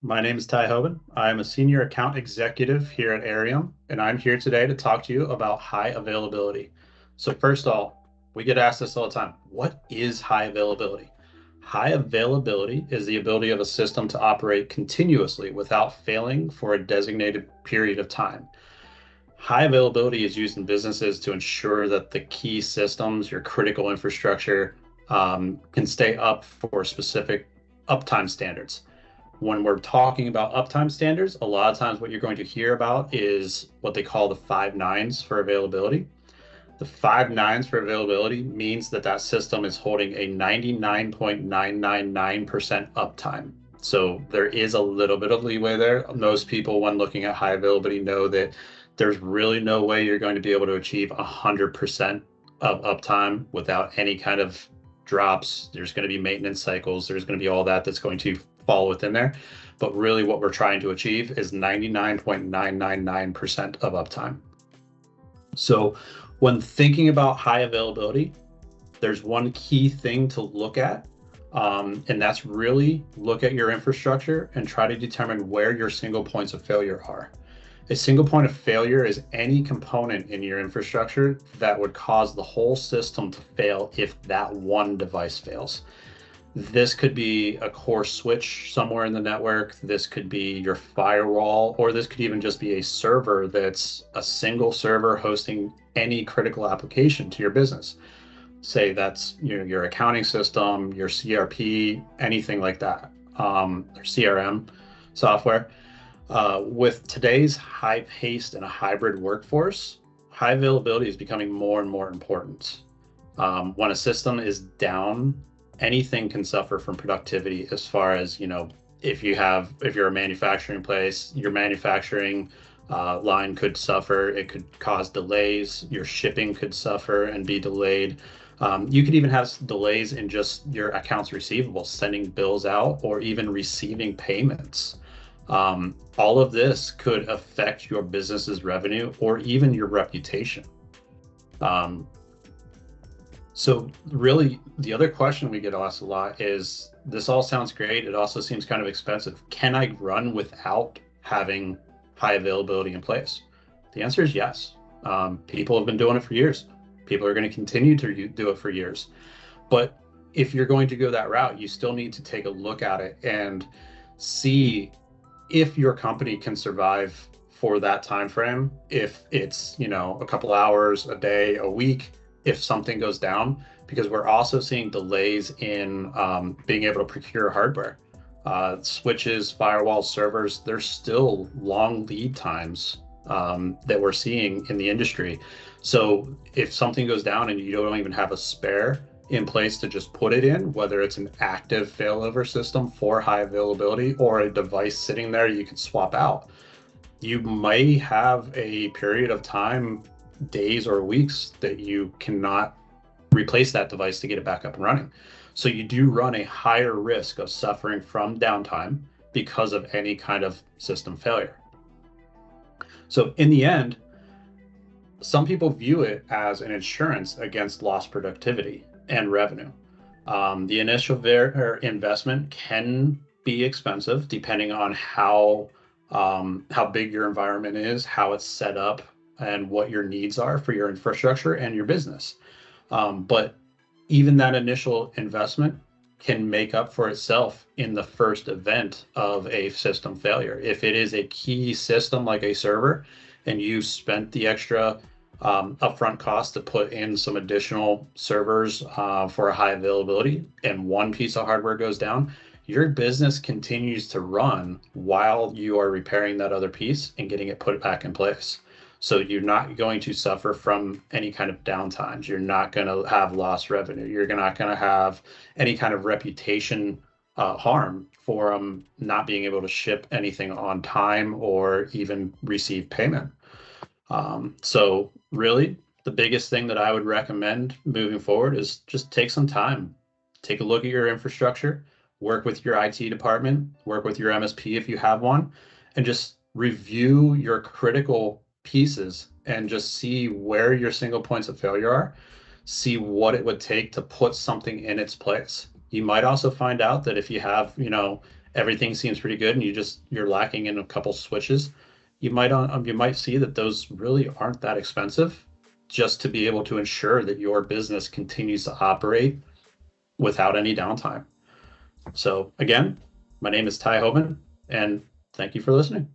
My name is Ty Hoban. I'm a senior account executive here at Airiam, and I'm here today to talk to you about high availability. So first of all, we get asked this all the time. What is high availability? High availability is the ability of a system to operate continuously without failing for a designated period of time. High availability is used in businesses to ensure that the key systems, your critical infrastructure, can stay up for specific uptime standards. When we're talking about uptime standards, a lot of times what you're going to hear about is what they call the five nines for availability. The five nines for availability means that that system is holding a 99.999% uptime. So there is a little bit of leeway there. Most people, when looking at high availability, know that there's really no way you're going to be able to achieve 100% of uptime without any kind of drops. There's going to be maintenance cycles. There's going to be all that that's going to fall within there. But really what we're trying to achieve is 99.999% of uptime. So when thinking about high availability, there's one key thing to look at, and that's really look at your infrastructure and try to determine where your single points of failure are. A single point of failure is any component in your infrastructure that would cause the whole system to fail if that one device fails. This could be a core switch somewhere in the network. This could be your firewall, or this could even just be a server that's a single server hosting any critical application to your business. Say that's your accounting system, your CRP, anything like that, or CRM software. With today's high-paced and a hybrid workforce, high availability is becoming more and more important. When a system is down, anything can suffer from productivity as far as, if you're a manufacturing place, your manufacturing line could suffer. It could cause delays. Your shipping could suffer and be delayed. You could even have delays in just your accounts receivable, sending bills out or even receiving payments. All of this could affect your business's revenue or even your reputation. So really, the other question we get asked a lot is, this all sounds great. It also seems kind of expensive. Can I run without having high availability in place? The answer is yes. People have been doing it for years. People are going to continue to do it for years. But if you're going to go that route, you still need to take a look at it and see if your company can survive for that time frame. If it's, a couple hours, a day, a week, if something goes down, because we're also seeing delays in being able to procure hardware. Switches, firewalls, servers, there's still long lead times that we're seeing in the industry. So if something goes down and you don't even have a spare in place to just put it in, whether it's an active failover system for high availability or a device sitting there you can swap out, you might have a period of time, days or weeks, that you cannot replace that device to get it back up and running. So you do run a higher risk of suffering from downtime because of any kind of system failure. So in the end, some people view it as an insurance against lost productivity and revenue. The initial investment can be expensive depending on how big your environment is, how it's set up, and what your needs are for your infrastructure and your business. But even that initial investment can make up for itself in the first event of a system failure. If it is a key system like a server and you spent the extra upfront cost to put in some additional servers for a high availability, and one piece of hardware goes down, your business continues to run while you are repairing that other piece and getting it put back in place. So you're not going to suffer from any kind of downtimes. You're not going to have lost revenue. You're not going to have any kind of reputation harm for not being able to ship anything on time or even receive payment. So really, the biggest thing that I would recommend moving forward is just take some time, take a look at your infrastructure, work with your IT department, work with your MSP if you have one, and just review your critical pieces and just see where your single points of failure are, see what it would take to put something in its place. You might also find out that if you have, everything seems pretty good and you're lacking in a couple switches, you might see that those really aren't that expensive just to be able to ensure that your business continues to operate without any downtime. So again, my name is Ty Hoban, and thank you for listening.